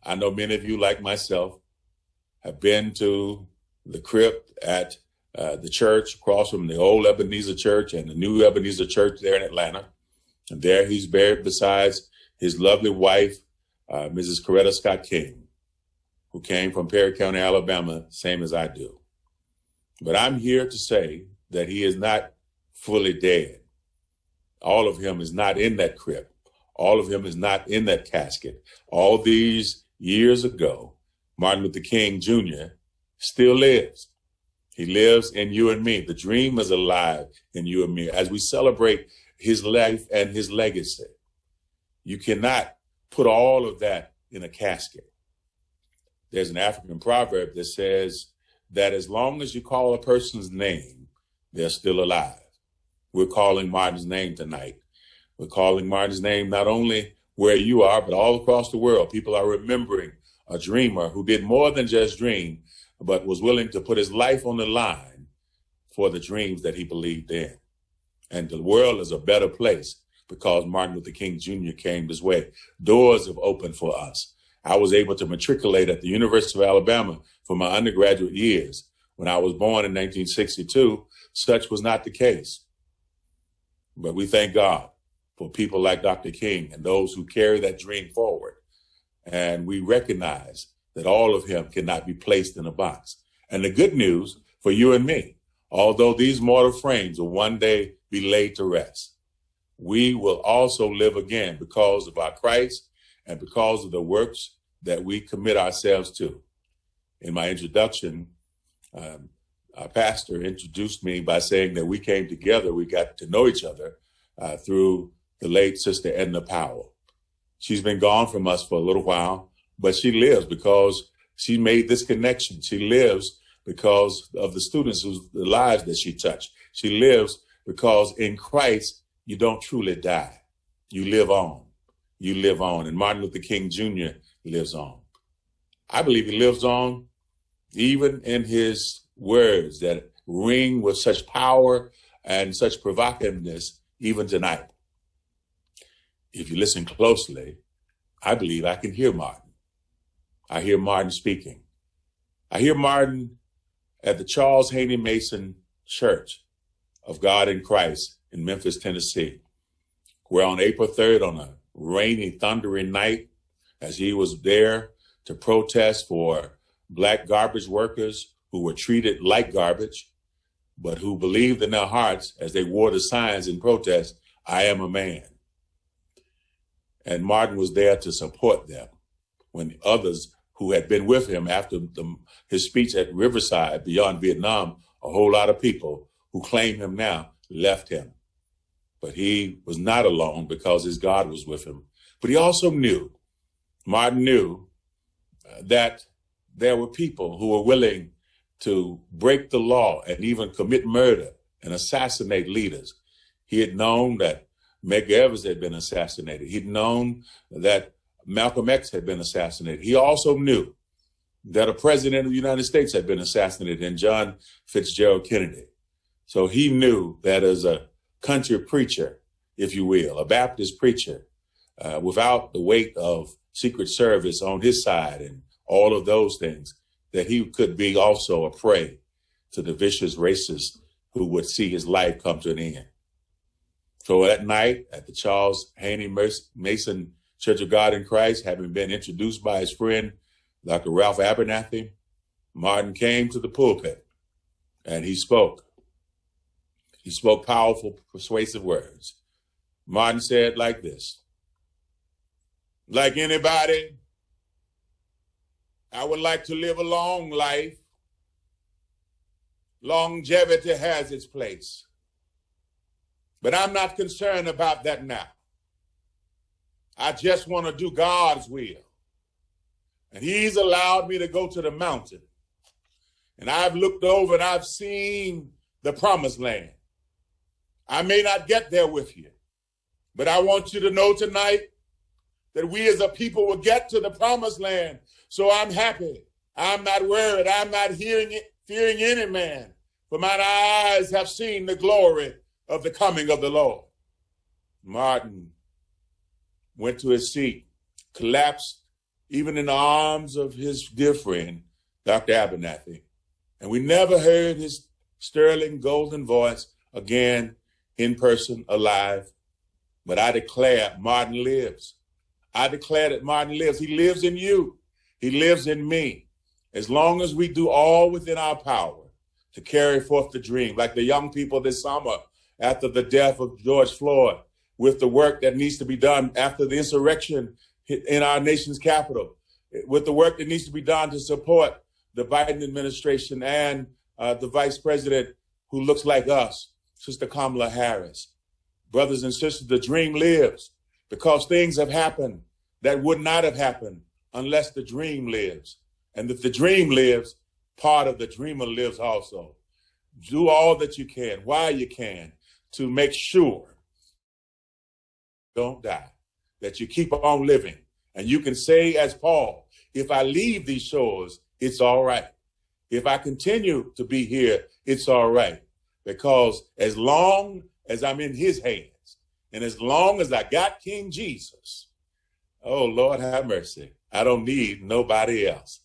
I know many of you, like myself, have been to the crypt at the church across from the old Ebenezer Church and the new Ebenezer Church there in Atlanta. And there he's buried beside his lovely wife, Mrs. Coretta Scott King, who came from Perry County, Alabama, same as I do. But I'm here to say that he is not fully dead. All of him is not in that crypt. All of him is not in that casket. All these years ago, Martin Luther King Jr. still lives. He lives in you and me. The dream is alive in you and me as we celebrate his life and his legacy. You cannot put all of that in a casket. There's an African proverb that says that as long as you call a person's name, they're still alive. We're calling Martin's name tonight. We're calling Martin's name not only where you are, but all across the world. People are remembering a dreamer who did more than just dream, but was willing to put his life on the line for the dreams that he believed in. And the world is a better place because Martin Luther King Jr. came this way. Doors have opened for us. I was able to matriculate at the University of Alabama for my undergraduate years. When I was born in 1962, such was not the case. But we thank God for people like Dr. King and those who carry that dream forward. And we recognize that all of him cannot be placed in a box. And the good news for you and me, although these mortal frames will one day be laid to rest, we will also live again because of our Christ and because of the works that we commit ourselves to. In my introduction, our pastor introduced me by saying that we came together, we got to know each other through the late Sister Edna Powell. She's been gone from us for a little while, but she lives because she made this connection. She lives because of the students the lives that she touched. She lives because in Christ, you don't truly die. You live on. You live on. And Martin Luther King Jr. lives on. I believe he lives on even in his words that ring with such power and such provocativeness even tonight. If you listen closely, I believe I can hear Martin. I hear Martin speaking. I hear Martin at the Charles Haney Mason Church of God in Christ in Memphis, Tennessee, where on April 3rd, on a rainy, thundery night, as he was there to protest for Black garbage workers who were treated like garbage, but who believed in their hearts as they wore the signs in protest, I am a man. And Martin was there to support them when others who had been with him after his speech at Riverside beyond Vietnam, a whole lot of people who claim him now left him. But he was not alone because his God was with him. But he also knew, Martin knew that there were people who were willing to break the law and even commit murder and assassinate leaders. He had known that Medgar Evers had been assassinated. He'd known that Malcolm X had been assassinated. He also knew that a president of the United States had been assassinated in John Fitzgerald Kennedy. So he knew that as a country preacher, if you will, a Baptist preacher, without the weight of Secret Service on his side and all of those things, that he could be also a prey to the vicious racists who would see his life come to an end. So that night at the Charles Haney Mason Church of God in Christ, having been introduced by his friend, Dr. Ralph Abernathy, Martin came to the pulpit and he spoke. He spoke powerful, persuasive words. Martin said like this: like anybody, I would like to live a long life. Longevity has its place. But I'm not concerned about that now. I just want to do God's will. And he's allowed me to go to the mountain. And I've looked over and I've seen the promised land. I may not get there with you, but I want you to know tonight that we as a people will get to the promised land. So I'm happy. I'm not worried. I'm not fearing any man. For mine eyes have seen the glory of the coming of the Lord. Martin went to his seat, collapsed even in the arms of his dear friend, Dr. Abernathy. And we never heard his sterling golden voice again in person, alive. But I declare Martin lives. I declare that Martin lives. He lives in you. He lives in me. As long as we do all within our power to carry forth the dream, like the young people this summer after the death of George Floyd, with the work that needs to be done after the insurrection in our nation's capital, with the work that needs to be done to support the Biden administration and the vice president who looks like us, Sister Kamala Harris. Brothers and sisters, the dream lives because things have happened that would not have happened unless the dream lives. And if the dream lives, part of the dreamer lives also. Do all that you can, while you can, to make sure don't die, that you keep on living. And you can say, as Paul, if I leave these shores, it's all right. If I continue to be here, it's all right. Because as long as I'm in his hands, and as long as I got King Jesus, oh, Lord have mercy, I don't need nobody else.